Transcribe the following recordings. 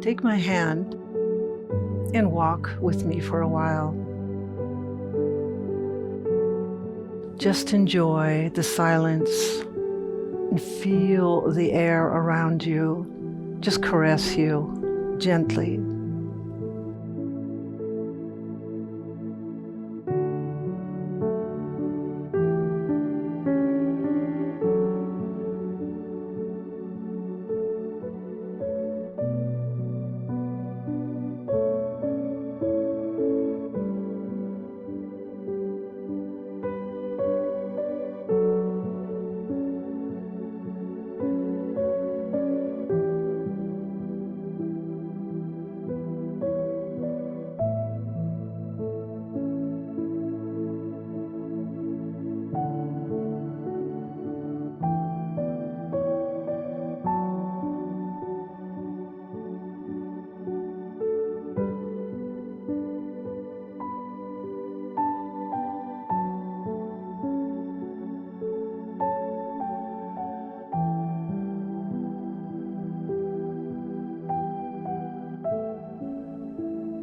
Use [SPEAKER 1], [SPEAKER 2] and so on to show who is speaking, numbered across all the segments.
[SPEAKER 1] take my hand and walk with me for a while. Just enjoy the silence and feel the air around you just caress you gently.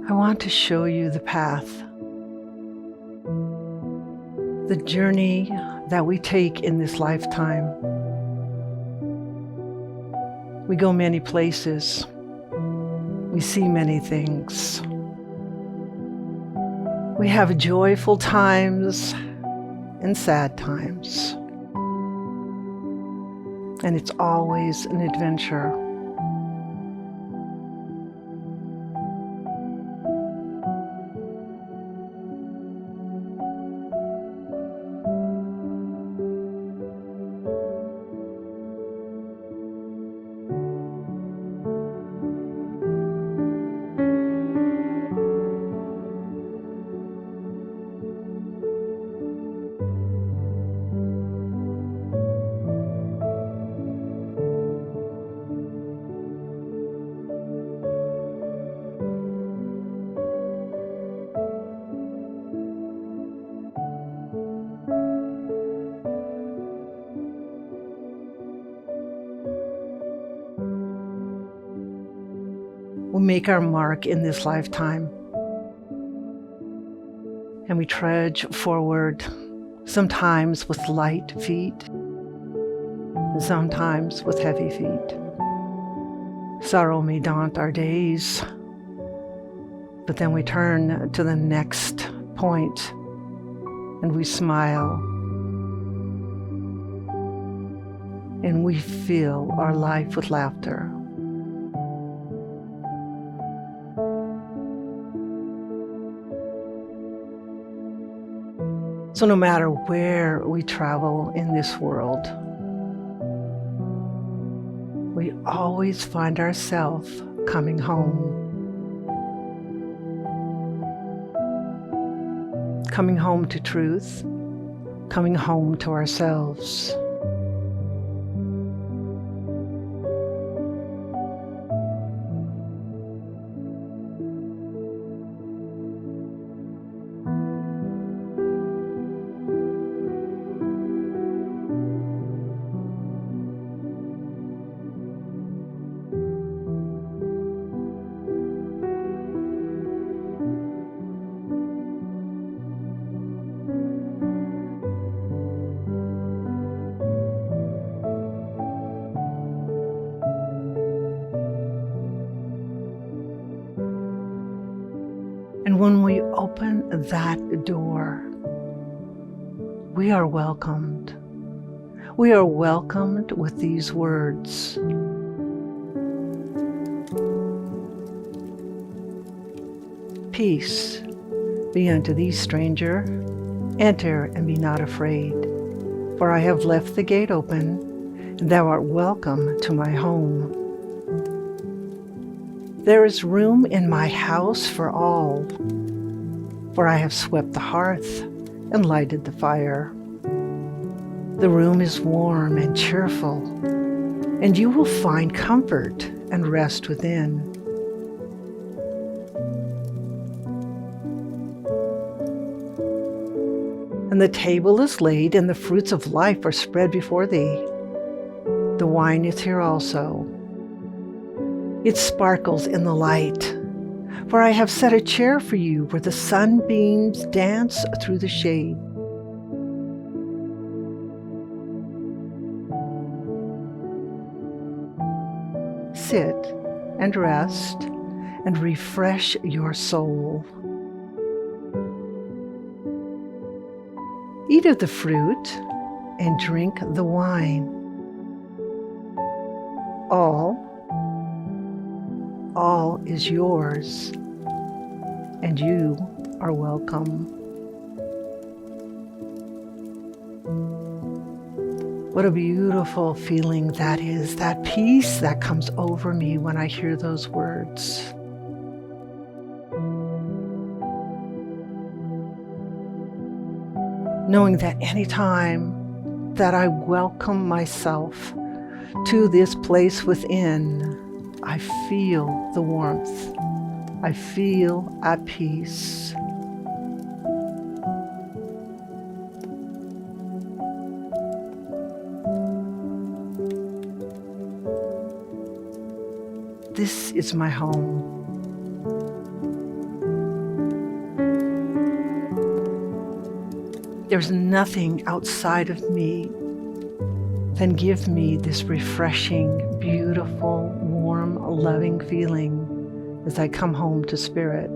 [SPEAKER 1] I want to show you the path, the journey that we take in this lifetime. We go many places. We see many things. We have joyful times and sad times. And it's always an adventure. We make our mark in this lifetime, and we trudge forward, sometimes with light feet, and sometimes with heavy feet. Sorrow may daunt our days, but then we turn to the next point, and we smile, and we fill our life with laughter. So no matter where we travel in this world, we always find ourselves coming home. Coming home to truth, coming home to ourselves. And when we open that door, we are welcomed. We are welcomed with these words. Peace be unto thee, stranger. Enter and be not afraid. For I have left the gate open, and thou art welcome to my home. There is room in my house for all, for I have swept the hearth and lighted the fire. The room is warm and cheerful, and you will find comfort and rest within. And the table is laid, and the fruits of life are spread before thee. The wine is here also. It sparkles in the light, for I have set a chair for you where the sunbeams dance through the shade. Sit and rest and refresh your soul. Eat of the fruit and drink the wine. All is yours, and you are welcome. What a beautiful feeling that is, that peace that comes over me when I hear those words. Knowing that anytime that I welcome myself to this place within, I feel the warmth. I feel at peace. This is my home. There's nothing outside of me that give me this refreshing, beautiful, warm, loving feeling as I come home to Spirit.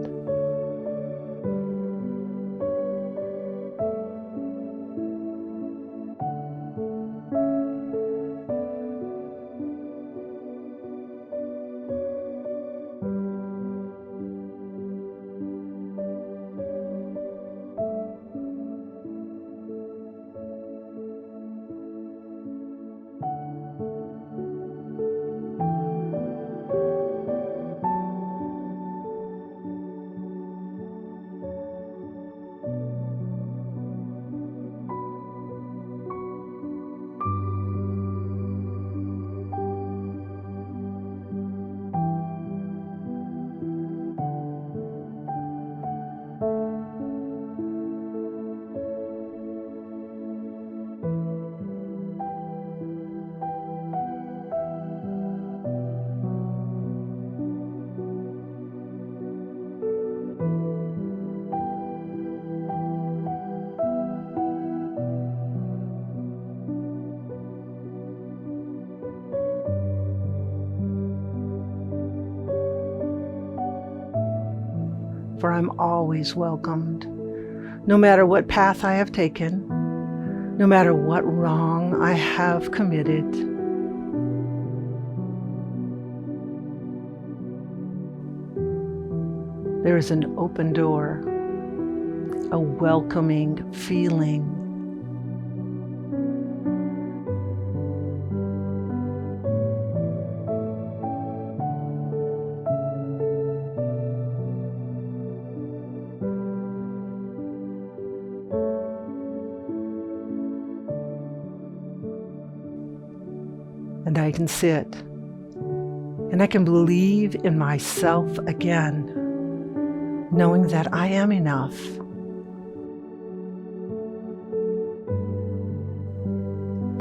[SPEAKER 1] For I'm always welcomed, no matter what path I have taken, no matter what wrong I have committed. There is an open door, a welcoming feeling. And I can sit, and I can believe in myself again, knowing that I am enough.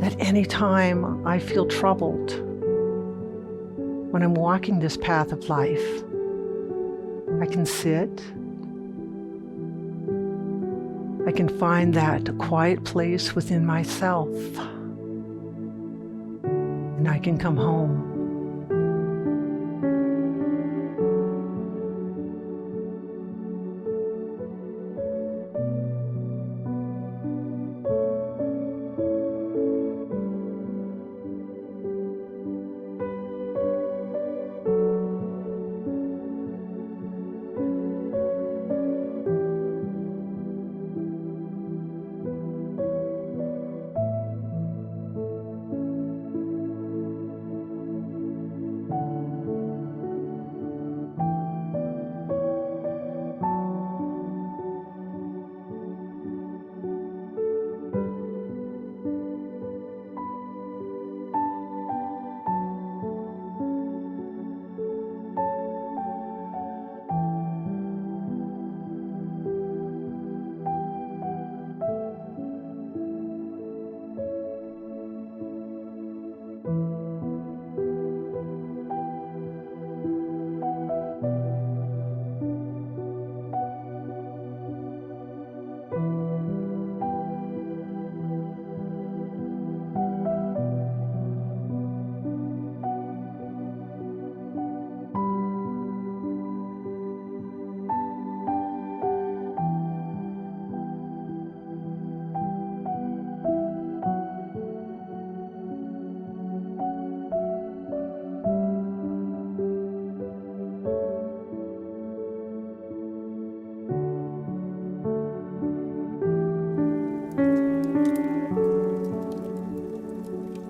[SPEAKER 1] That anytime I feel troubled, when I'm walking this path of life, I can sit, I can find that quiet place within myself, and I can come home.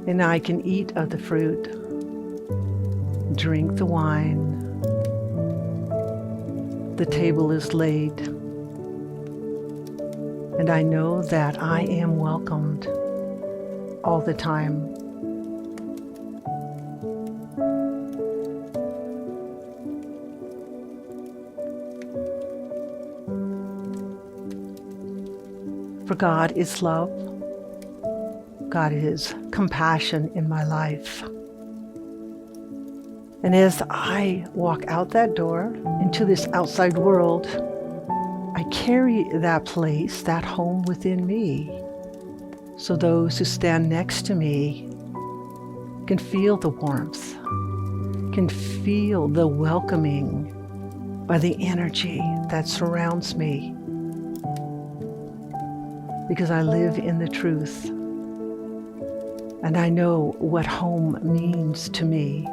[SPEAKER 1] and I can eat of the fruit, drink the wine. The table is laid, and I know that I am welcomed all the time. For God is love. God is compassion in my life. And as I walk out that door into this outside world, I carry that place, that home within me. So those who stand next to me can feel the warmth, can feel the welcoming by the energy that surrounds me. Because I live in the truth, and I know what home means to me.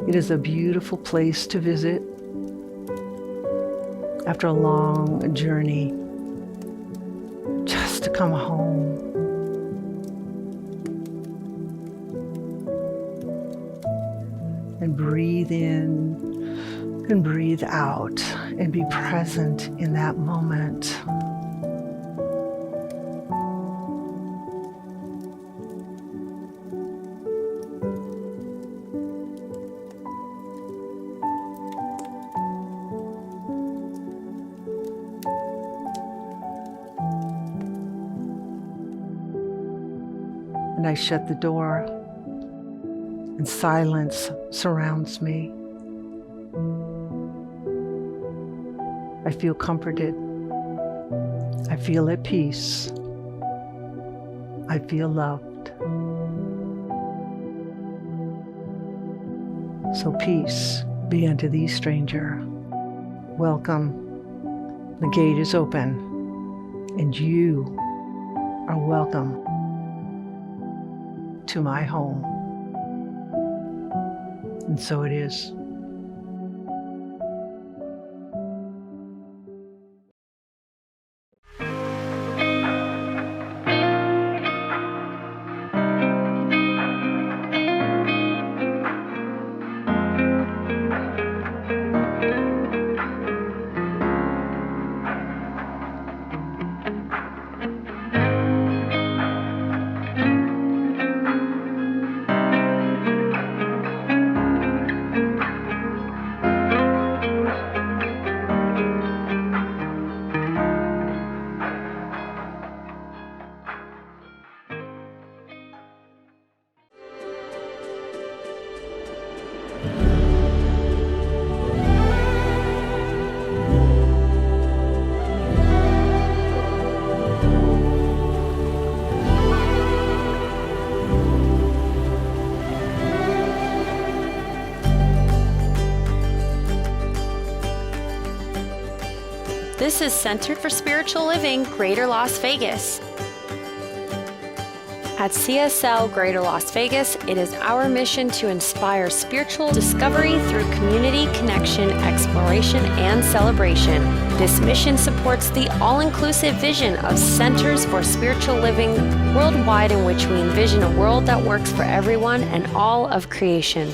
[SPEAKER 1] It is a beautiful place to visit after a long journey, just to come home. And breathe in and breathe out and be present in that moment. And I shut the door, and silence surrounds me. I feel comforted. I feel at peace. I feel loved. So peace be unto thee, stranger. Welcome. The gate is open, and you are welcome to my home. And so it is.
[SPEAKER 2] This is Center for Spiritual Living, Greater Las Vegas. At CSL Greater Las Vegas, it is our mission to inspire spiritual discovery through community connection, exploration, and celebration. This mission supports the all-inclusive vision of Centers for Spiritual Living worldwide, in which we envision a world that works for everyone and all of creation.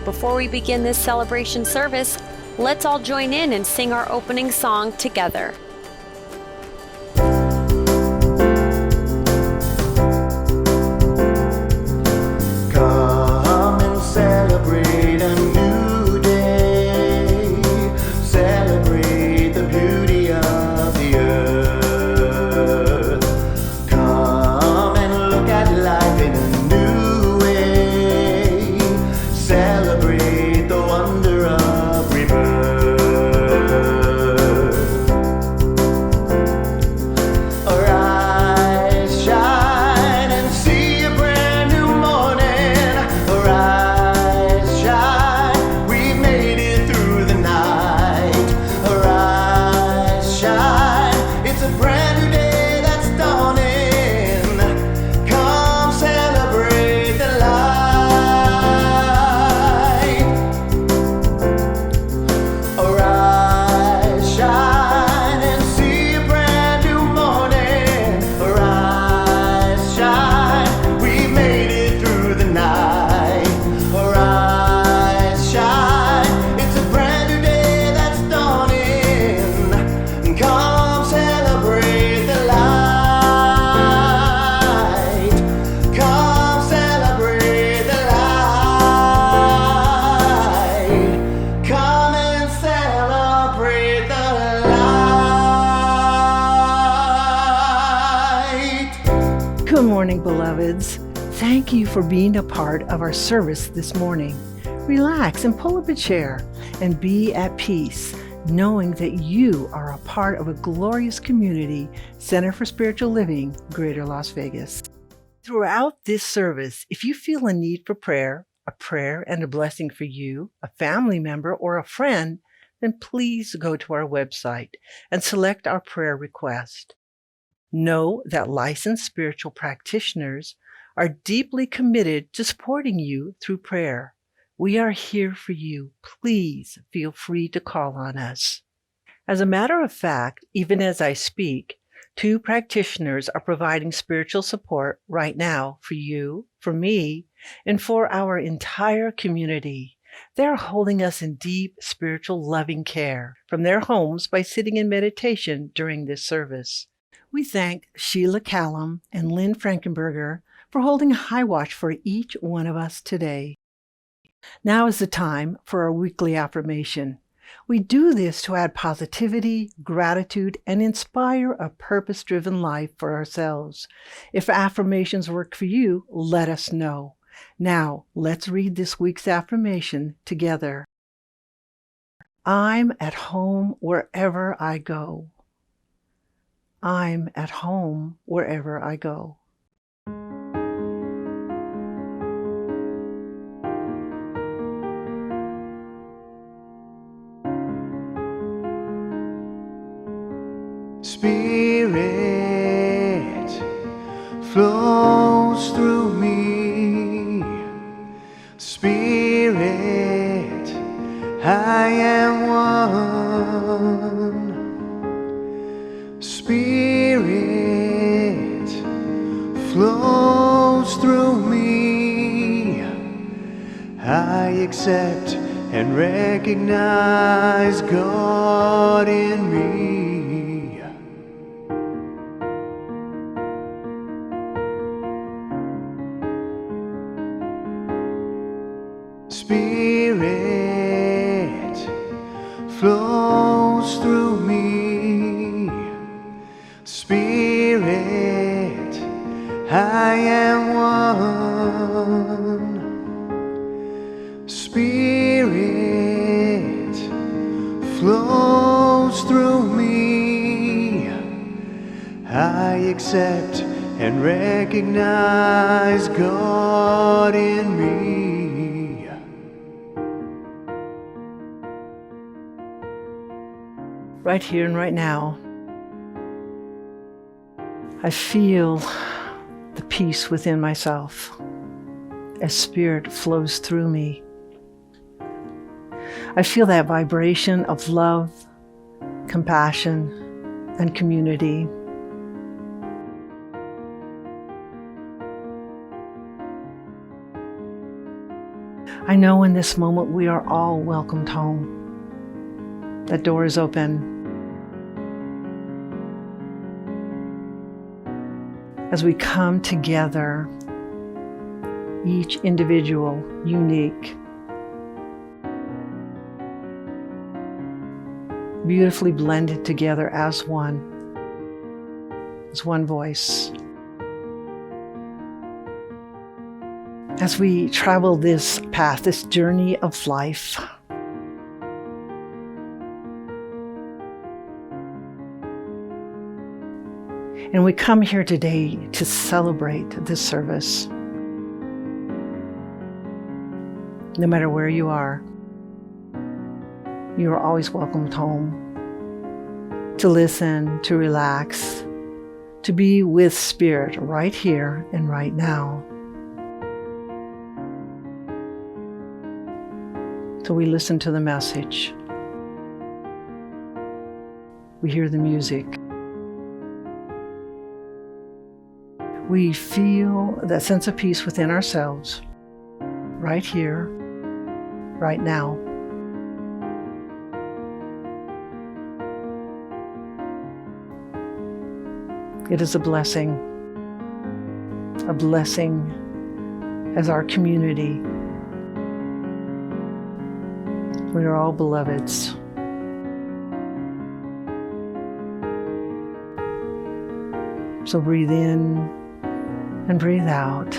[SPEAKER 2] Before we begin this celebration service, let's all join in and sing our opening song together.
[SPEAKER 3] Come and celebrate a new day. Celebrate the beauty of the earth. Come and look at life in a new way. Celebrate the wonder of rebirth. Arise, shine, and see a brand new morning. Arise, shine, we've made it through the night. Arise, shine, it's a brand new day that's dawning. Come celebrate the light. Arise, shine, and see a brand new morning. Arise, shine, we made it through the night. Arise, shine, it's a brand new day that's dawning. Come celebrate the light. Come celebrate the light. Come and celebrate the light.
[SPEAKER 1] Good morning, beloveds. Thank you for being a part of our service this morning. Relax and pull up a chair and be at peace, knowing that you are a part of a glorious community, Center for Spiritual Living, Greater Las Vegas. Throughout this service, if you feel a need for prayer, a prayer and a blessing for you, a family member, or a friend, then please go to our website and select our prayer request. Know that licensed spiritual practitioners are deeply committed to supporting you through prayer. We are here for you. Please feel free to call on us. As a matter of fact, even as I speak, 2 practitioners are providing spiritual support right now for you, for me, and for our entire community. They're holding us in deep spiritual loving care from their homes by sitting in meditation during this service. We thank Sheila Callum and Lynn Frankenberger for holding a high watch for each one of us today. Now is the time for our weekly affirmation. We do this to add positivity, gratitude, and inspire a purpose-driven life for ourselves. If affirmations work for you, let us know. Now, let's read this week's affirmation together. I'm at home wherever I go. I'm at home wherever I go.
[SPEAKER 3] Spirit flows through me. Spirit, I am one. Spirit flows through me. I accept and recognize God in me. Spirit flows through me. Spirit, I am one. Spirit flows accept and recognize God in me.
[SPEAKER 1] Right here and right now, I feel the peace within myself as Spirit flows through me. I feel that vibration of love, compassion, and community. I know in this moment we are all welcomed home. That door is open. As we come together, each individual, unique, beautifully blended together as one voice. As we travel this path, this journey of life, and we come here today to celebrate this service. No matter where you are always welcomed home. To listen, to relax, to be with Spirit right here and right now. So we listen to the message. We hear the music. We feel that sense of peace within ourselves, right here, right now. It is a blessing as our community. We are all beloveds. So breathe in and breathe out.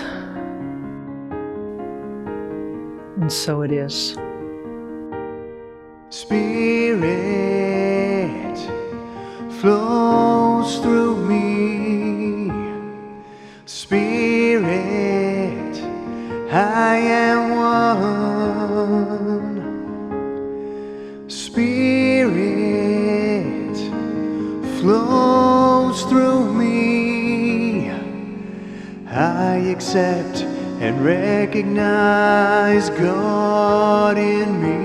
[SPEAKER 1] And so it is.
[SPEAKER 3] Spirit flows through me. Spirit, I am one. Spirit flows through me. I accept and recognize God in me.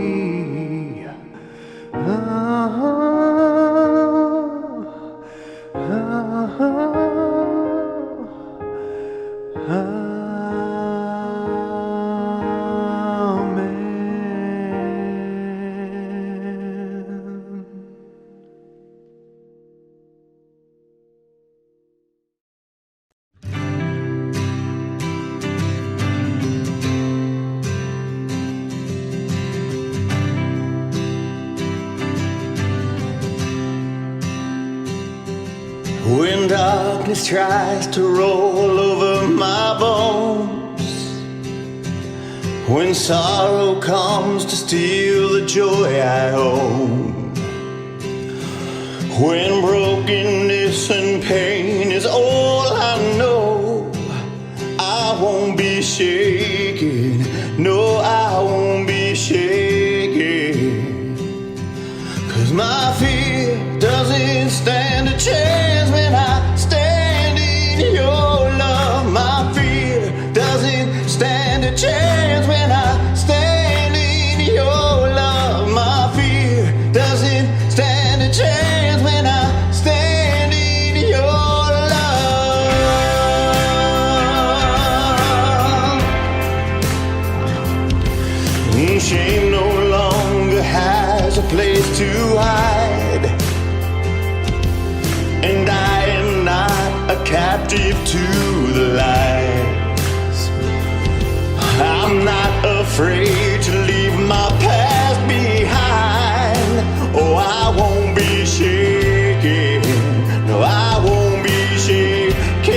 [SPEAKER 3] When darkness tries to roll over my bones, when sorrow comes to steal the joy I own, when brokenness and pain is all I know, I won't be shaken, no, I won't be shaken, 'cause my fear doesn't stand a chance when I stand in your love. My fear doesn't stand a chance when I stand in your love. My fear doesn't stand a chance when I stand in your love. Shame no longer has a place to hide, and I am not a captive to the lies. I'm not afraid to leave my past behind. Oh, I won't be shaken. No, I won't be shaken.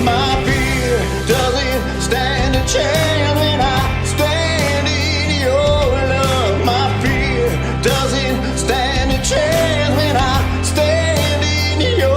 [SPEAKER 3] My fear doesn't stand a chance when I stand in your love. My fear doesn't stand a chance when I stand in your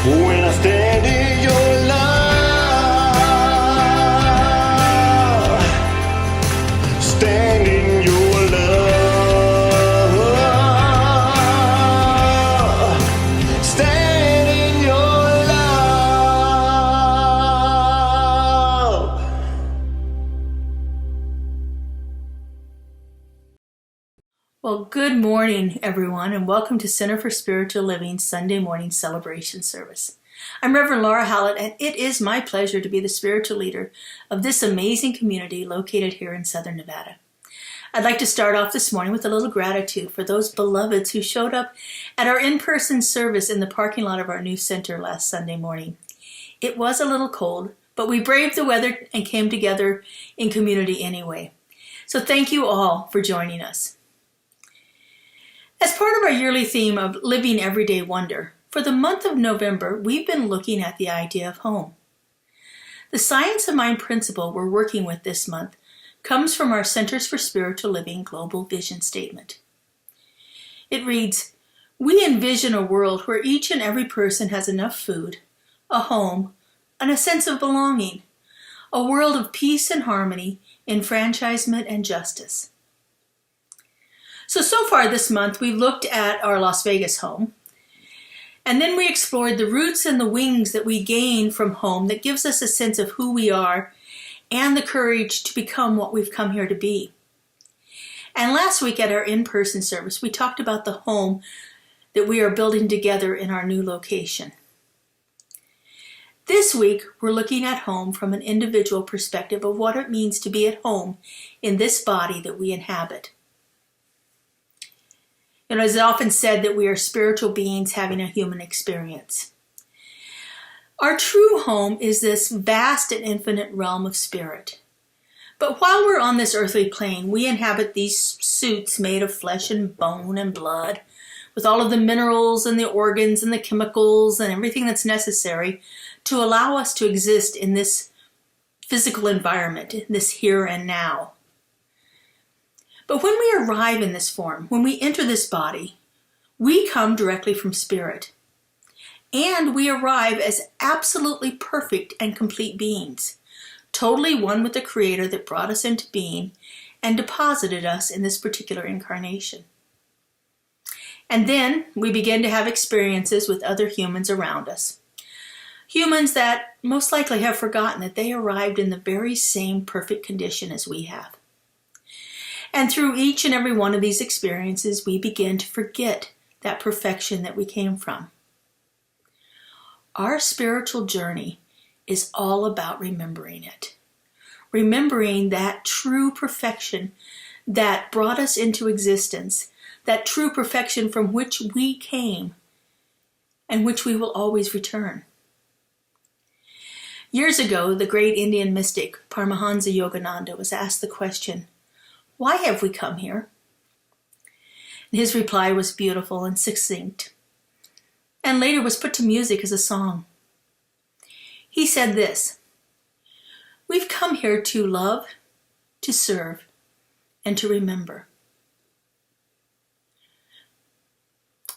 [SPEAKER 3] when I stand in your love, stand in your love, stand in your love.
[SPEAKER 4] Well, good morning, everyone, and welcome to Center for Spiritual Living Sunday morning celebration service. I'm Reverend Laura Hallett, and it is my pleasure to be the spiritual leader of this amazing community located here in Southern Nevada. I'd like to start off this morning with a little gratitude for those beloveds who showed up at our in-person service in the parking lot of our new center last Sunday morning. It was a little cold, but we braved the weather and came together in community anyway. So thank you all for joining us. As part of our yearly theme of Living Everyday Wonder, for the month of November, we've been looking at the idea of home. The Science of Mind principle we're working with this month comes from our Centers for Spiritual Living Global Vision Statement. It reads, "We envision a world where each and every person has enough food, a home, and a sense of belonging, a world of peace and harmony, enfranchisement and justice." So far this month, we've looked at our Las Vegas home, and then we explored the roots and the wings that we gain from home that gives us a sense of who we are and the courage to become what we've come here to be. And last week at our in-person service, we talked about the home that we are building together in our new location. This week, we're looking at home from an individual perspective of what it means to be at home in this body that we inhabit. It is often said that we are spiritual beings having a human experience. Our true home is this vast and infinite realm of spirit. But while we're on this earthly plane, we inhabit these suits made of flesh and bone and blood, with all of the minerals and the organs and the chemicals and everything that's necessary to allow us to exist in this physical environment, in this here and now. But when we arrive in this form, when we enter this body, we come directly from spirit. And we arrive as absolutely perfect and complete beings, totally one with the Creator that brought us into being and deposited us in this particular incarnation. And then we begin to have experiences with other humans around us. Humans that most likely have forgotten that they arrived in the very same perfect condition as we have. And through each and every one of these experiences, we begin to forget that perfection that we came from. Our spiritual journey is all about remembering it. Remembering that true perfection that brought us into existence, that true perfection from which we came and which we will always return. Years ago, the great Indian mystic Paramahansa Yogananda was asked the question, "Why have we come here?" And his reply was beautiful and succinct, and later was put to music as a song. He said this, "We've come here to love, to serve, and to remember."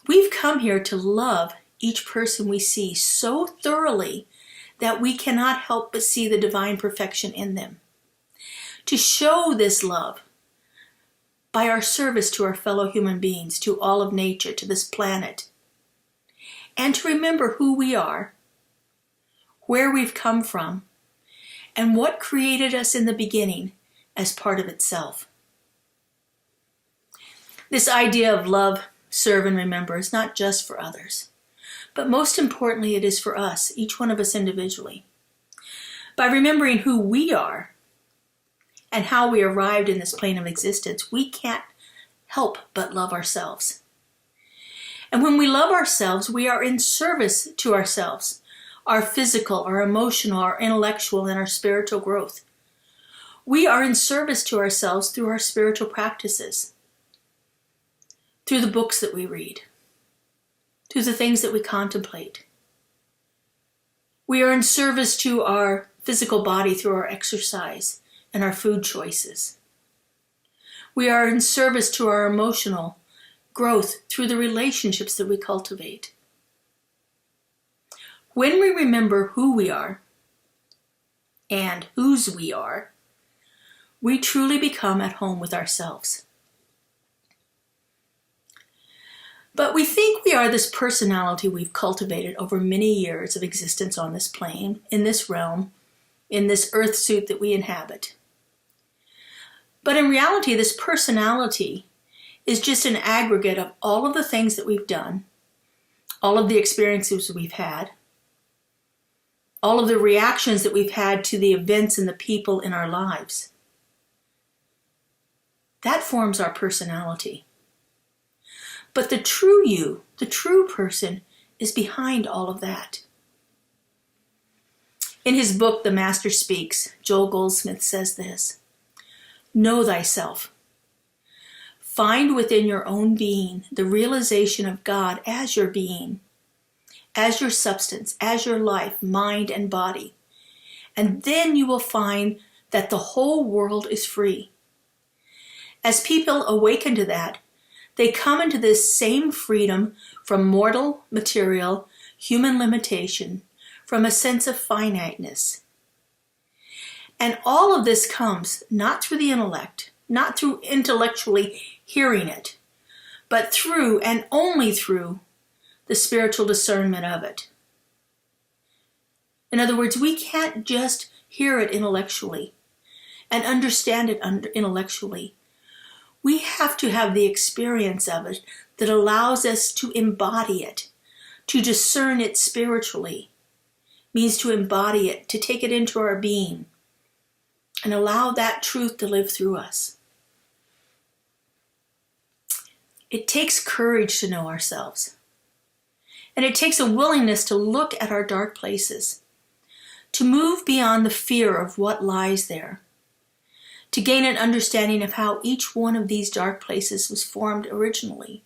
[SPEAKER 4] We've come here to love each person we see so thoroughly that we cannot help but see the divine perfection in them. To show this love by our service to our fellow human beings, to all of nature, to this planet, and to remember who we are, where we've come from, and what created us in the beginning as part of itself. This idea of love, serve, and remember is not just for others, but most importantly, it is for us, each one of us individually. By remembering who we are and how we arrived in this plane of existence, we can't help but love ourselves. And when we love ourselves, we are in service to ourselves, our physical, our emotional, our intellectual, and our spiritual growth. We are in service to ourselves through our spiritual practices, through the books that we read, through the things that we contemplate. We are in service to our physical body through our exercise and our food choices. We are in service to our emotional growth through the relationships that we cultivate. When we remember who we are and whose we are, we truly become at home with ourselves. But we think we are this personality we've cultivated over many years of existence on this plane, in this realm, in this earth suit that we inhabit. But in reality, this personality is just an aggregate of all of the things that we've done, all of the experiences we've had, all of the reactions that we've had to the events and the people in our lives. That forms our personality. But the true you, the true person, is behind all of that. In his book, The Master Speaks, Joel Goldsmith says this: "Know thyself. Find within your own being the realization of God as your being, as your substance, as your life, mind, and body. And then you will find that the whole world is free. As people awaken to that, they come into this same freedom from mortal, material, human limitation, from a sense of finiteness. And all of this comes not through the intellect, not through intellectually hearing it, but through and only through the spiritual discernment of it. In other words, we can't just hear it intellectually and understand it intellectually. We have to have the experience of it that allows us to embody it, to discern it spiritually. Means to embody it, to take it into our being, and allow that truth to live through us. It takes courage to know ourselves. And it takes a willingness to look at our dark places, to move beyond the fear of what lies there, to gain an understanding of how each one of these dark places was formed originally.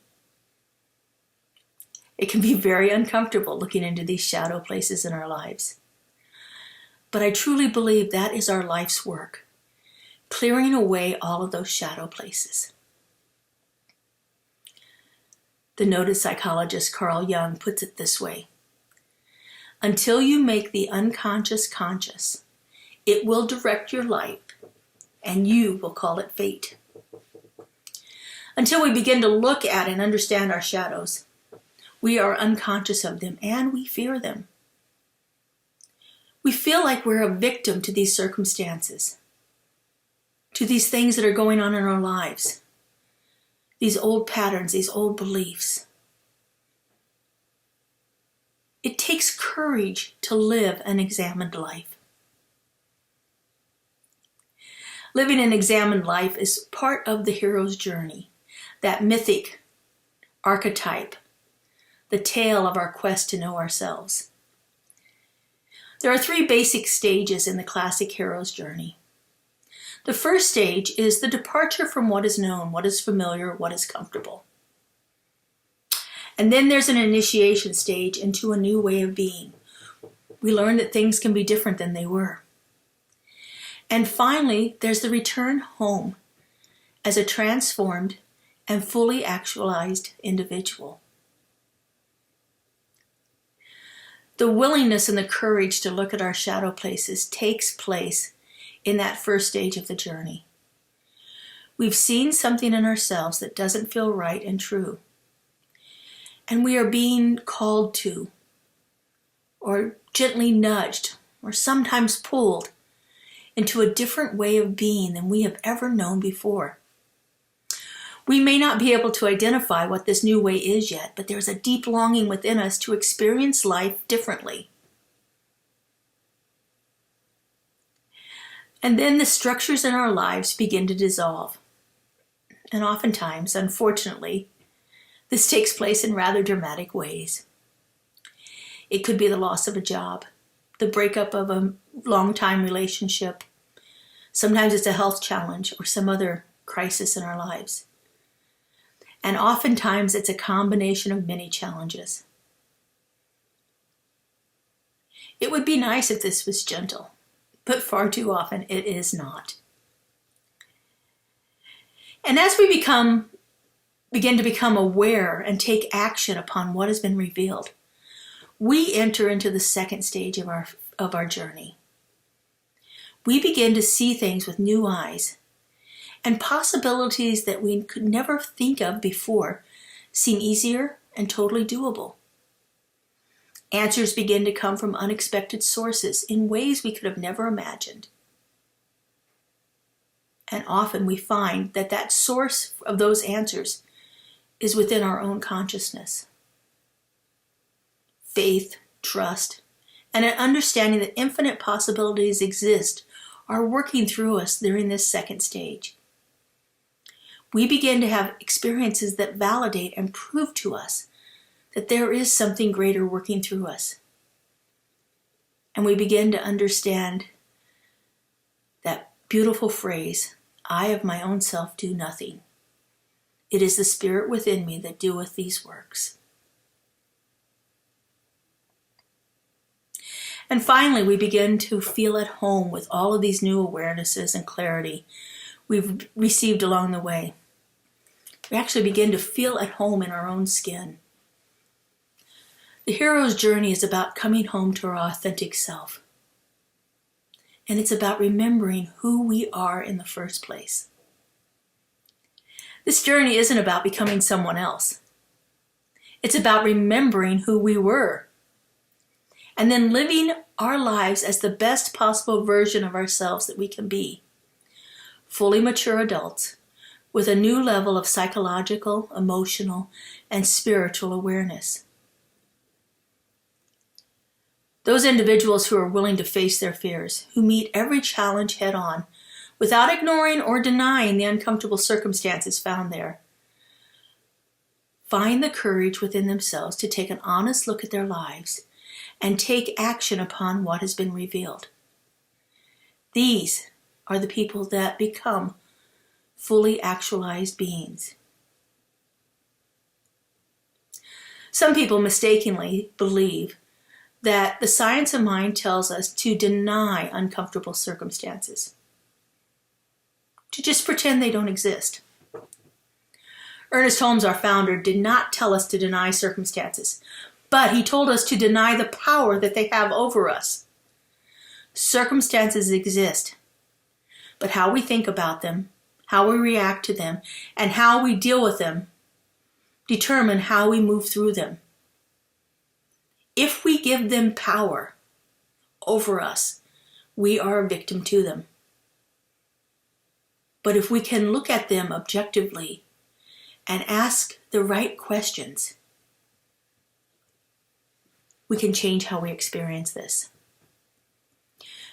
[SPEAKER 4] It can be very uncomfortable looking into these shadow places in our lives. But I truly believe that is our life's work, clearing away all of those shadow places. The noted psychologist Carl Jung puts it this way: "Until you make the unconscious conscious, it will direct your life, and you will call it fate." Until we begin to look at and understand our shadows, we are unconscious of them and we fear them. We feel like we're a victim to these circumstances, to these things that are going on in our lives, these old patterns, these old beliefs. It takes courage to live an examined life. Living an examined life is part of the hero's journey, that mythic archetype, the tale of our quest to know ourselves. There are 3 basic stages in the classic hero's journey. The first stage is the departure from what is known, what is familiar, what is comfortable. And then there's an initiation stage into a new way of being. We learn that things can be different than they were. And finally, there's the return home as a transformed and fully actualized individual. The willingness and the courage to look at our shadow places takes place in that first stage of the journey. We've seen something in ourselves that doesn't feel right and true. And we are being called to, or gently nudged, or sometimes pulled into a different way of being than we have ever known before. We may not be able to identify what this new way is yet, but there's a deep longing within us to experience life differently. And then the structures in our lives begin to dissolve. And oftentimes, unfortunately, this takes place in rather dramatic ways. It could be the loss of a job, the breakup of a long-time relationship. Sometimes it's a health challenge or some other crisis in our lives. And oftentimes it's a combination of many challenges. It would be nice if this was gentle, but far too often it is not. And as we begin to become aware and take action upon what has been revealed, we enter into the second stage of our journey. We begin to see things with new eyes, and possibilities that we could never think of before seem easier and totally doable. Answers begin to come from unexpected sources in ways we could have never imagined. And often we find that that source of those answers is within our own consciousness. Faith, trust, and an understanding that infinite possibilities exist are working through us during this second stage. We begin to have experiences that validate and prove to us that there is something greater working through us. And we begin to understand that beautiful phrase, I of my own self do nothing. It is the Spirit within me that doeth these works. And finally, we begin to feel at home with all of these new awarenesses and clarity we've received along the way. We actually begin to feel at home in our own skin. The hero's journey is about coming home to our authentic self. And it's about remembering who we are in the first place. This journey isn't about becoming someone else. It's about remembering who we were, and then living our lives as the best possible version of ourselves that we can be. Fully mature adults with a new level of psychological, emotional, and spiritual awareness. Those individuals who are willing to face their fears, who meet every challenge head on, without ignoring or denying the uncomfortable circumstances found there, find the courage within themselves to take an honest look at their lives and take action upon what has been revealed. These are the people that become fully actualized beings. Some people mistakenly believe that the science of mind tells us to deny uncomfortable circumstances, to just pretend they don't exist. Ernest Holmes, our founder, did not tell us to deny circumstances, but he told us to deny the power that they have over us. Circumstances exist, but how we think about them, how we react to them, and how we deal with them determine how we move through them. If we give them power over us, we are a victim to them. But if we can look at them objectively and ask the right questions, we can change how we experience this.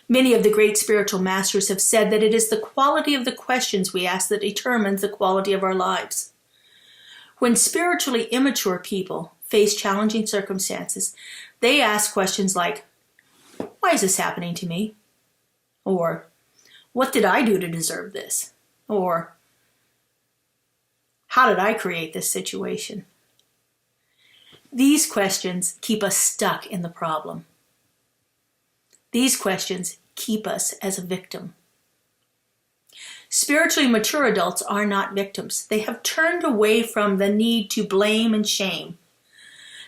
[SPEAKER 4] Many of the great spiritual masters have said that it is the quality of the questions we ask that determines the quality of our lives. When spiritually immature people face challenging circumstances, they ask questions like, why is this happening to me? Or, what did I do to deserve this? Or, how did I create this situation? These questions keep us stuck in the problem. These questions keep us as a victim. Spiritually mature adults are not victims. They have turned away from the need to blame and shame.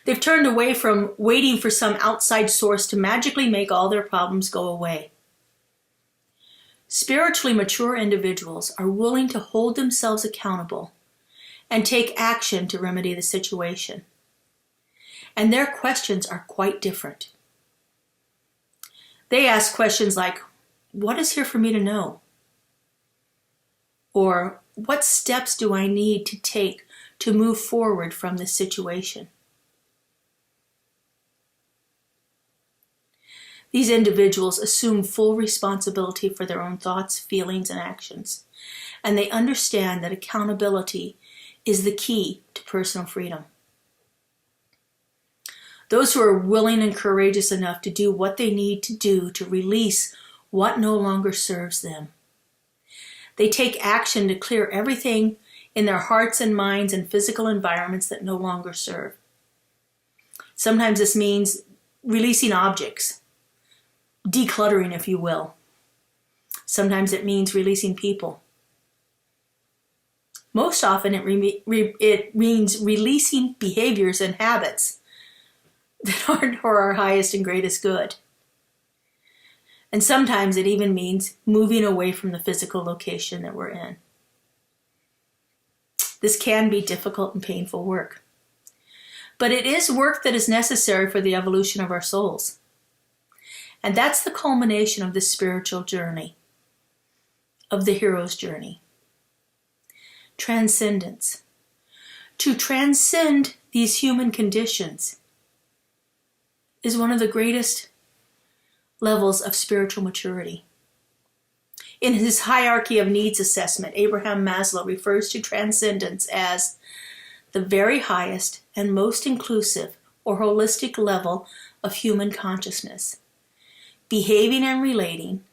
[SPEAKER 4] They've turned away from waiting for some outside source to magically make all their problems go away. Spiritually mature individuals are willing to hold themselves accountable and take action to remedy the situation. And their questions are quite different. They ask questions like, what is here for me to know? Or, what steps do I need to take to move forward from this situation? These individuals assume full responsibility for their own thoughts, feelings, and actions, and they understand that accountability is the key to personal freedom. Those who are willing and courageous enough to do what they need to do to release what no longer serves them. They take action to clear everything in their hearts and minds and physical environments that no longer serve. Sometimes this means releasing objects, decluttering, if you will. Sometimes it means releasing people. Most often it means releasing behaviors and habits that aren't for our highest and greatest good. And sometimes it even means moving away from the physical location that we're in. This can be difficult and painful work. But it is work that is necessary for the evolution of our souls. And that's the culmination of the spiritual journey, of the hero's journey. Transcendence. To transcend these human conditions is one of the greatest levels of spiritual maturity. In his hierarchy of needs assessment, Abraham Maslow refers to transcendence as the very highest and most inclusive or holistic level of human consciousness, behaving and relating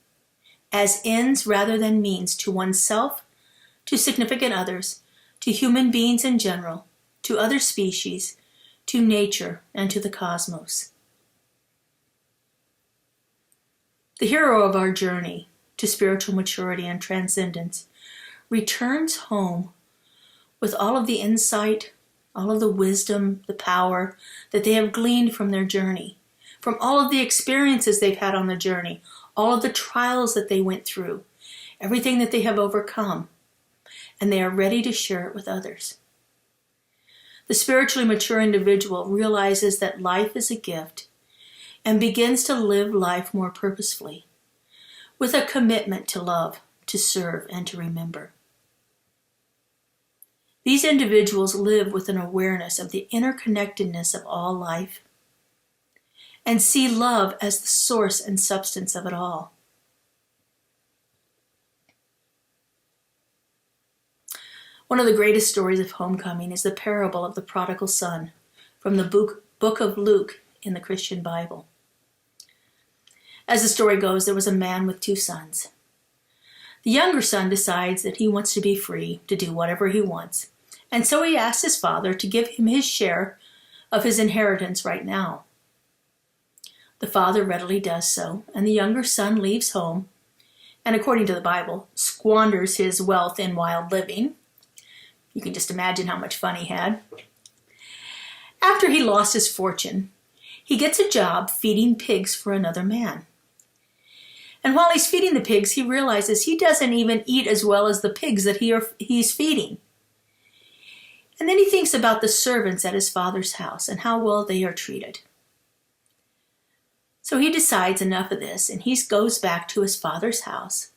[SPEAKER 4] as ends rather than means to oneself, to significant others, to human beings in general, to other species, to nature, and to the cosmos. The hero of our journey to spiritual maturity and transcendence returns home with all of the insight, all of the wisdom, the power that they have gleaned from their journey, from all of the experiences they've had on the journey, all of the trials that they went through, everything that they have overcome, and they are ready to share it with others. The spiritually mature individual realizes that life is a gift and begins to live life more purposefully, with a commitment to love, to serve, and to remember. These individuals live with an awareness of the interconnectedness of all life and see love as the source and substance of it all. One of the greatest stories of homecoming is the parable of the prodigal son from the book of Luke in the Christian Bible. As the story goes, there was a man with 2 sons. The younger son decides that he wants to be free to do whatever he wants, and so he asks his father to give him his share of his inheritance right now. The father readily does so, and the younger son leaves home and, according to the Bible, squanders his wealth in wild living. You can just imagine how much fun he had. After he lost his fortune, he gets a job feeding pigs for another man. And while he's feeding the pigs, he realizes he doesn't even eat as well as the pigs that he's feeding. And then he thinks about the servants at his father's house and how well they are treated. So he decides enough of this, and he goes back to his father's house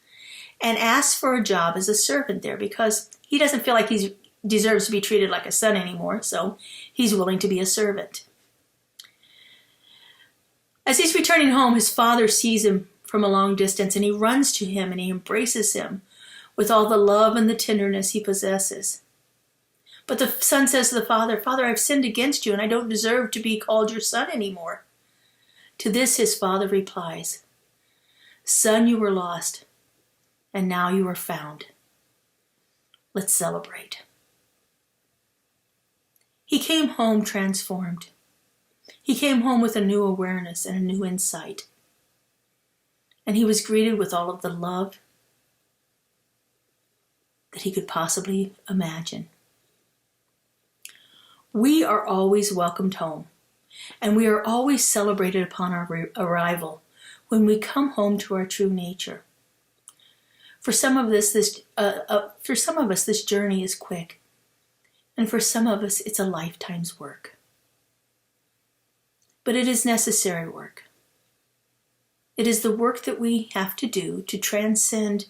[SPEAKER 4] and asks for a job as a servant there because he doesn't feel like he deserves to be treated like a son anymore, so he's willing to be a servant. As he's returning home, his father sees him from a long distance, and he runs to him and he embraces him with all the love and the tenderness he possesses. But the son says to the father, "Father, I've sinned against you and I don't deserve to be called your son anymore." To this his father replies, "Son, you were lost and now you are found. Let's celebrate." He came home transformed. He came home with a new awareness and a new insight. And he was greeted with all of the love that he could possibly imagine. We are always welcomed home, and we are always celebrated upon our arrival when we come home to our true nature. For some of us, this journey is quick, and for some of us, it's a lifetime's work. But it is necessary work. It is the work that we have to do to transcend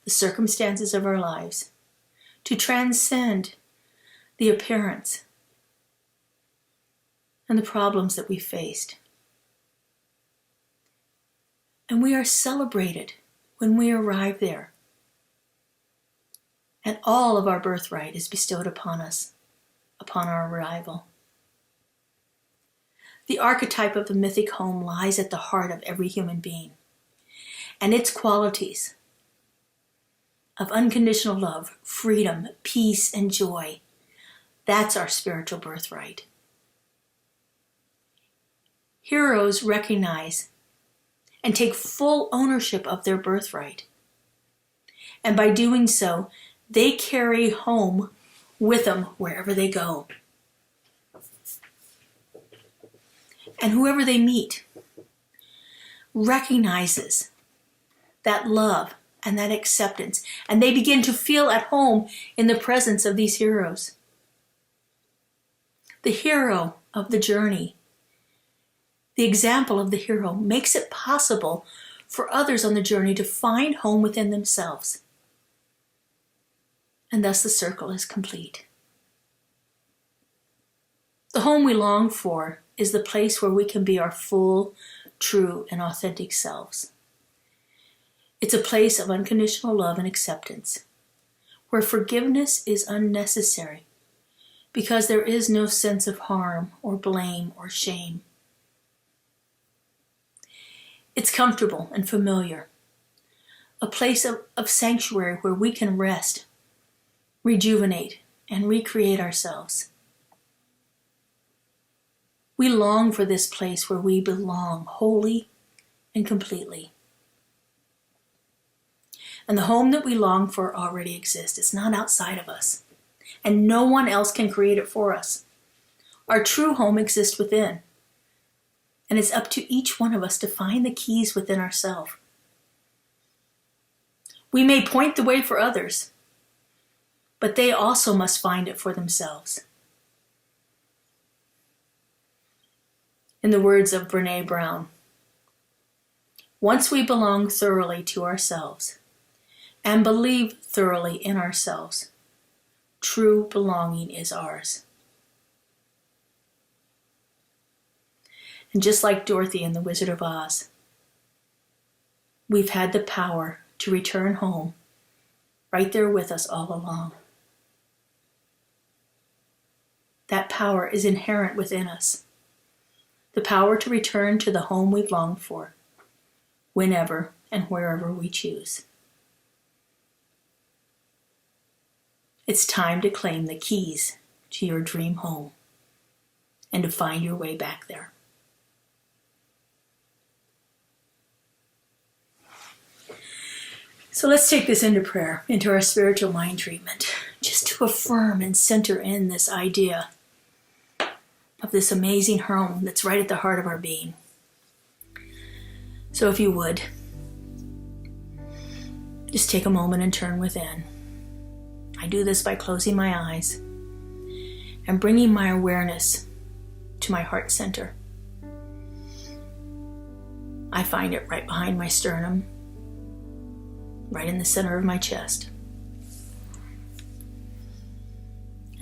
[SPEAKER 4] the circumstances of our lives, to transcend the appearance and the problems that we faced. And we are celebrated when we arrive there. And all of our birthright is bestowed upon us upon our arrival. The archetype of the mythic home lies at the heart of every human being, and its qualities of unconditional love, freedom, peace, and joy, that's our spiritual birthright. Heroes recognize and take full ownership of their birthright, and by doing so, they carry home with them wherever they go. and whoever they meet recognizes that love and that acceptance, and they begin to feel at home in the presence of these heroes. The hero of the journey, the example of the hero, makes it possible for others on the journey to find home within themselves. And thus the circle is complete. The home we long for is the place where we can be our full, true, and authentic selves. It's a place of unconditional love and acceptance, where forgiveness is unnecessary because there is no sense of harm or blame or shame. It's comfortable and familiar, a place of sanctuary where we can rest, rejuvenate, and recreate ourselves. We long for this place where we belong wholly and completely. And the home that we long for already exists. It's not outside of us. And no one else can create it for us. Our true home exists within. And it's up to each one of us to find the keys within ourselves. We may point the way for others, but they also must find it for themselves. In the words of Brené Brown, once we belong thoroughly to ourselves and believe thoroughly in ourselves, true belonging is ours. And just like Dorothy in The Wizard of Oz, we've had the power to return home right there with us all along. That power is inherent within us. The power to return to the home we've longed for, whenever and wherever we choose. It's time to claim the keys to your dream home and to find your way back there. So let's take this into prayer, into our spiritual mind treatment, just to affirm and center in this idea of this amazing home that's right at the heart of our being. So if you would, just take a moment and turn within. I do this by closing my eyes and bringing my awareness to my heart center. I find it right behind my sternum, right in the center of my chest.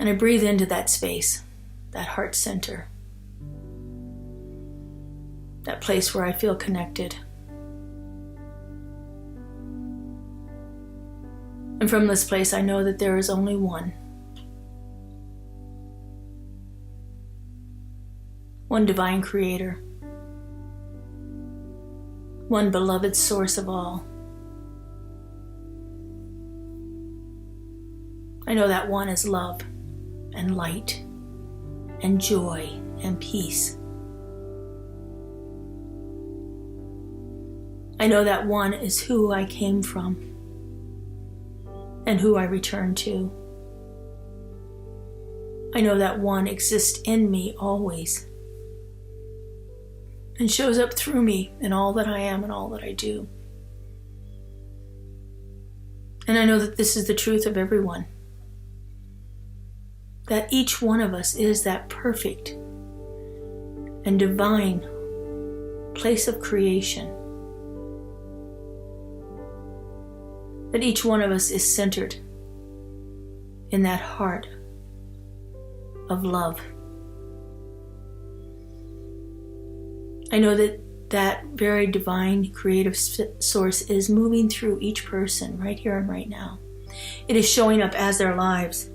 [SPEAKER 4] And I breathe into that space, that heart center, that place where I feel connected. And from this place, I know that there is only one divine creator, one beloved source of all. I know that one is love and light and joy and peace. I know that one is who I came from and who I return to. I know that one exists in me always and shows up through me in all that I am and all that I do. And I know that this is the truth of everyone, that each one of us is that perfect and divine place of creation, that each one of us is centered in that heart of love. I know that that very divine creative source is moving through each person right here and right now. It is showing up as their lives.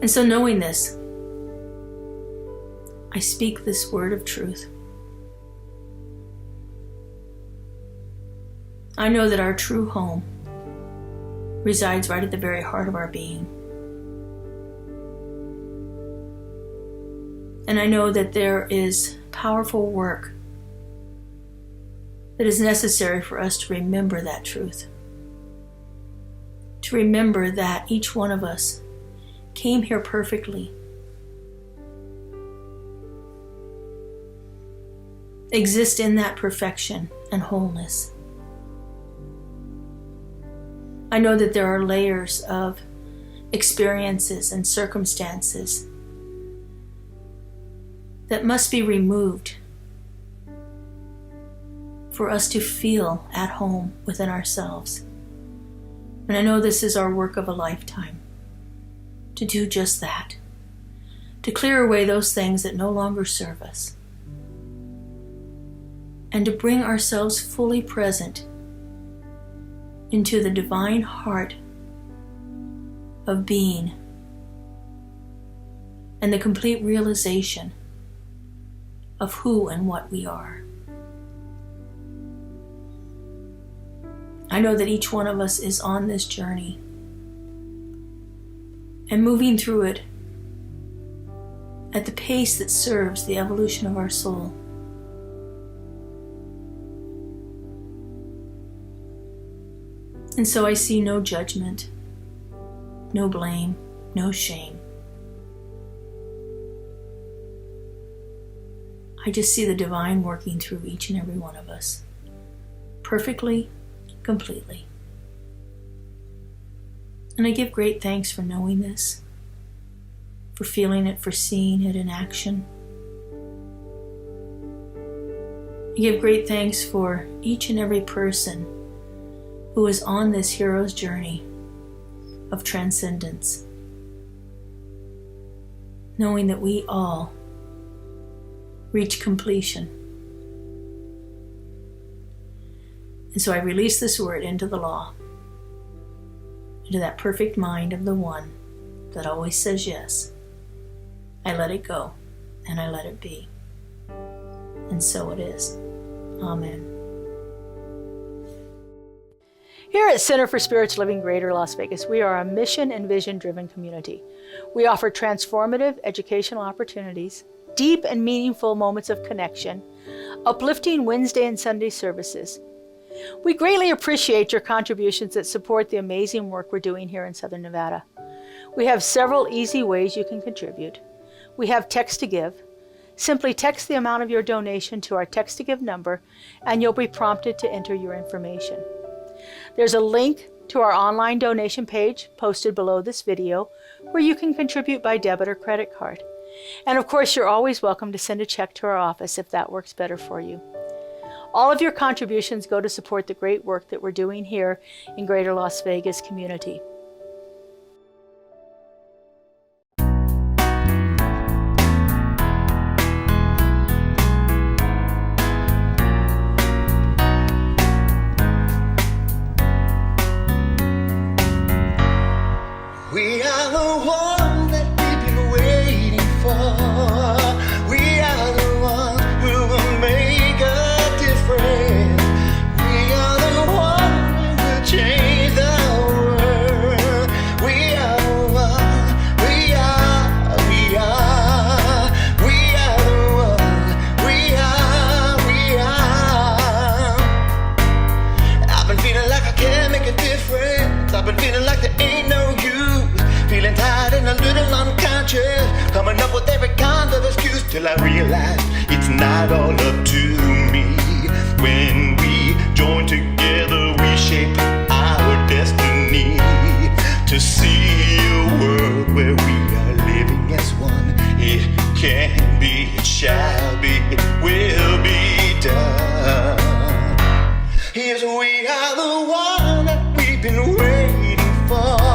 [SPEAKER 4] And so knowing this, I speak this word of truth. I know that our true home resides right at the very heart of our being. And I know that there is powerful work that is necessary for us to remember that truth, to to remember that each one of us came here perfectly, exist in that perfection and wholeness. I know that there are layers of experiences and circumstances that must be removed for us to feel at home within ourselves. And I know this is our work of a lifetime, to do just that, to clear away those things that no longer serve us, and to bring ourselves fully present into the divine heart of being and the complete realization of who and what we are. I know that each one of us is on this journey and moving through it at the pace that serves the evolution of our soul. And so I see no judgment, no blame, no shame. I just see the divine working through each and every one of us, perfectly, completely. And I give great thanks for knowing this, for feeling it, for seeing it in action. I give great thanks for each and every person who is on this hero's journey of transcendence, knowing that we all reach completion. And so I release this word into the law, into that perfect mind of the one that always says yes. I let it go, and I let it be. And so it is. Amen.
[SPEAKER 5] Here at Center for Spiritual Living Greater Las Vegas, we are a mission and vision-driven community. We offer transformative educational opportunities, deep and meaningful moments of connection, uplifting Wednesday and Sunday services. We greatly appreciate your contributions that support the amazing work we're doing here in Southern Nevada. We have several easy ways you can contribute. We have text to give. Simply text the amount of your donation to our text to give number, and you'll be prompted to enter your information. There's a link to our online donation page posted below this video where you can contribute by debit or credit card. And of course, you're always welcome to send a check to our office if that works better for you. All of your contributions go to support the great work that we're doing here in Greater Las Vegas community.
[SPEAKER 3] We are the one that we've been waiting for. We are the ones who will make a difference. We are the ones who will change the world. We are the ones. We are the ones. We are. I've been feeling like I can't make a difference. I've been feeling like there ain't no use. Feeling tired and a little unconscious, coming up with every kind of excuse till I realize it's not all up to me. When we join together, we shape our destiny to see a world where we are living as one. It can be, it shall be, it will be done. Yes, we are the one that we've been waiting for.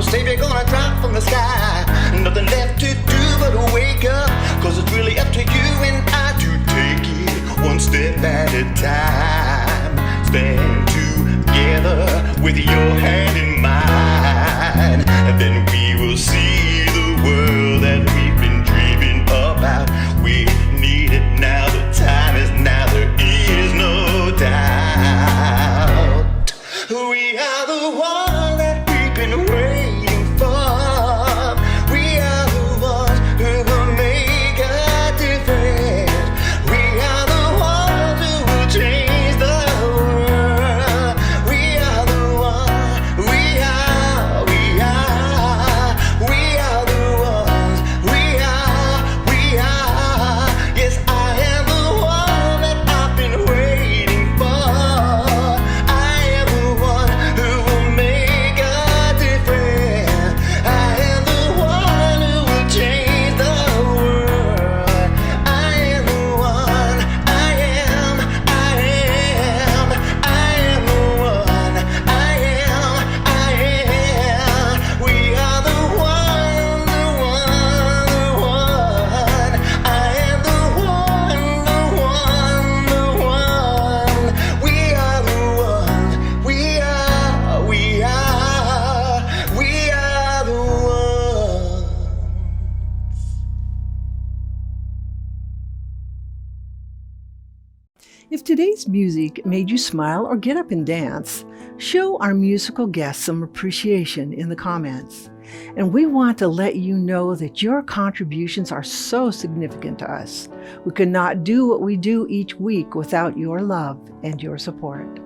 [SPEAKER 3] Savior gonna drop from the sky. Nothing left to do but wake up, 'cause it's really up to you and I to take it one step at a time. Stand together with your hand in mine, and then we will see the world that we've been dreaming about. We
[SPEAKER 1] today's music made you smile or get up and dance, show our musical guests some appreciation in the comments. And we want to let you know that your contributions are so significant to us. We could not do what we do each week without your love and your support.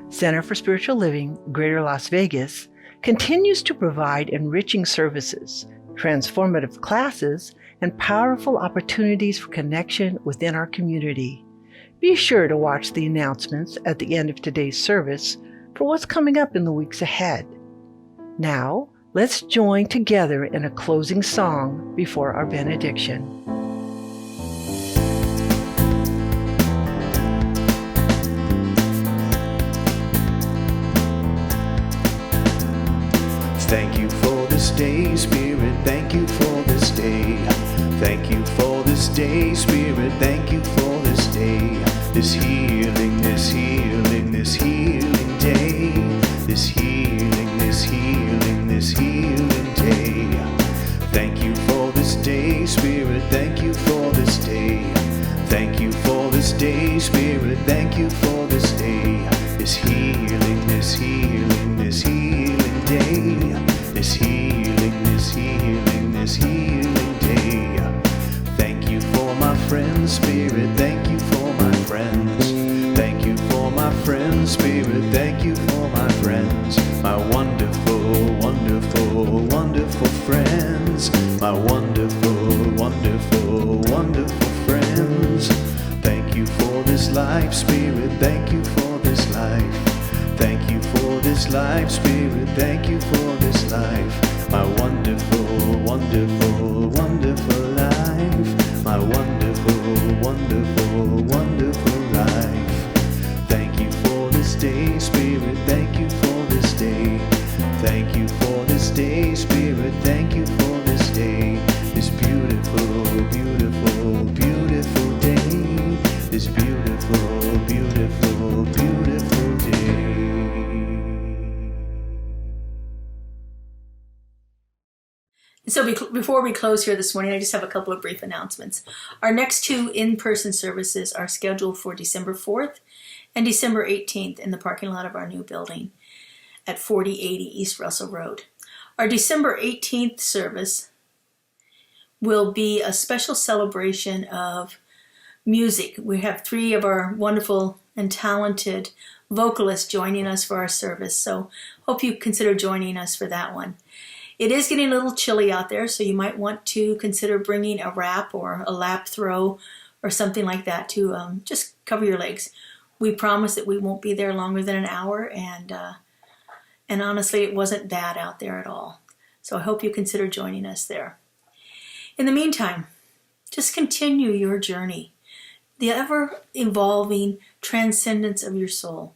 [SPEAKER 1] Center for Spiritual Living, Greater Las Vegas, continues to provide enriching services, transformative classes, and powerful opportunities for connection within our community. Be sure to watch the announcements at the end of today's service for what's coming up in the weeks ahead. Now, let's join together in a closing song before our benediction.
[SPEAKER 3] Thank you for this day, Spirit, thank you for this day. Thank you for this day, Spirit, thank you for this day. This healing, this healing, this healing day. This healing, this healing, this healing day. Thank you for this day, Spirit, thank you for this day. Thank you for this day, Spirit, thank you for this day. This healing, this healing, this healing day. This healing, this healing, this healing day. Thank you for my friends, Spirit, thank you for my friends. Thank you for my friends, Spirit, thank you for my friends. My wonderful, wonderful, wonderful friends. My wonderful, wonderful, wonderful friends. Thank you for this life, Spirit, thank you for this life. Thank you for this life, Spirit, thank you for this life. My wonderful, wonderful, wonderful life. My wonderful, wonderful, wonderful life. Thank you for this day, Spirit, thank you for this day. Thank you for this day, Spirit, thank you for this day. This beautiful, beautiful, beautiful day. This beautiful, beautiful, beautiful day.
[SPEAKER 4] So before we close here this morning, I just have a couple of brief announcements. Our next two in-person services are scheduled for December 4th and December 18th in the parking lot of our new building at 4080 East Russell Road. Our December 18th service will be a special celebration of music. We have three of our wonderful and talented vocalists joining us for our service, so hope you consider joining us for that one. It is getting a little chilly out there, so you might want to consider bringing a wrap or a lap throw or something like that to just cover your legs. We promise that we won't be there longer than an hour, and honestly, it wasn't bad out there at all. So I hope you consider joining us there. In the meantime, just continue your journey, the ever-evolving transcendence of your soul.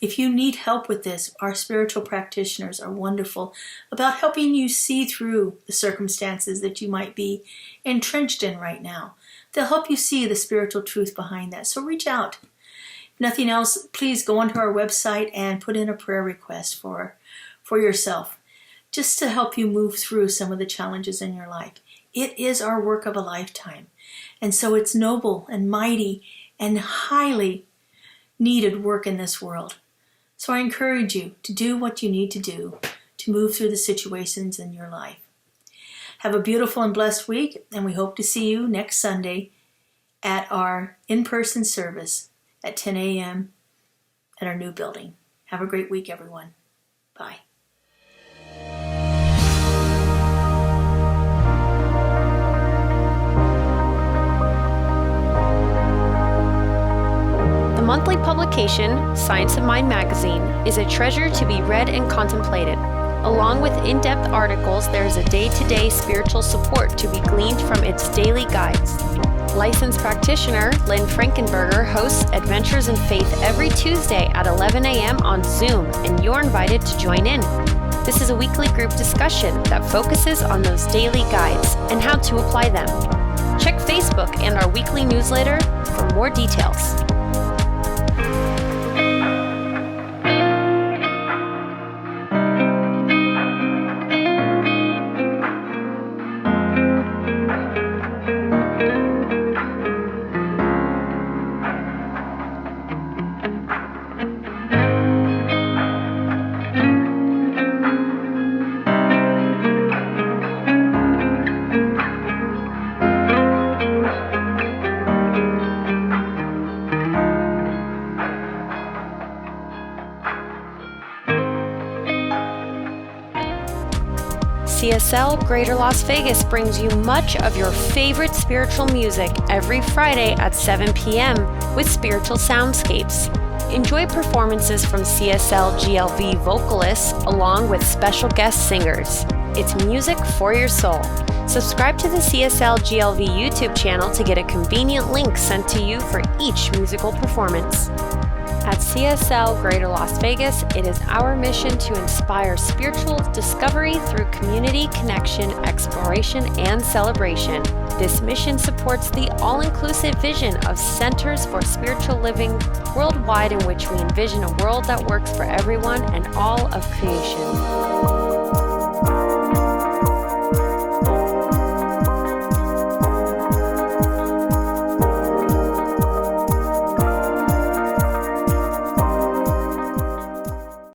[SPEAKER 4] If you need help with this, our spiritual practitioners are wonderful about helping you see through the circumstances that you might be entrenched in right now. They'll help you see the spiritual truth behind that. So reach out. If nothing else, please go onto our website and put in a prayer request for yourself, just to help you move through some of the challenges in your life. It is our work of a lifetime. And so it's noble and mighty and highly needed work in this world. So I encourage you to do what you need to do to move through the situations in your life. Have a beautiful and blessed week, and we hope to see you next Sunday at our in-person service at 10 a.m. at our new building. Have a great week, everyone. Bye.
[SPEAKER 2] The monthly publication, Science of Mind magazine, is a treasure to be read and contemplated. Along with in-depth articles, there is a day-to-day spiritual support to be gleaned from its daily guides. Licensed practitioner Lynn Frankenberger hosts Adventures in Faith every Tuesday at 11 a.m. on Zoom, and you're invited to join in. This is a weekly group discussion that focuses on those daily guides and how to apply them. Check Facebook and our weekly newsletter for more details. CSL Greater Las Vegas brings you much of your favorite spiritual music every Friday at 7 p.m. with Spiritual Soundscapes. Enjoy performances from CSLGLV vocalists along with special guest singers. It's music for your soul. Subscribe to the CSLGLV YouTube channel to get a convenient link sent to you for each musical performance. At CSL Greater Las Vegas, it is our mission to inspire spiritual discovery through community connection, exploration, and celebration. This mission supports the all-inclusive vision of Centers for Spiritual Living worldwide, in which we envision a world that works for everyone and all of creation.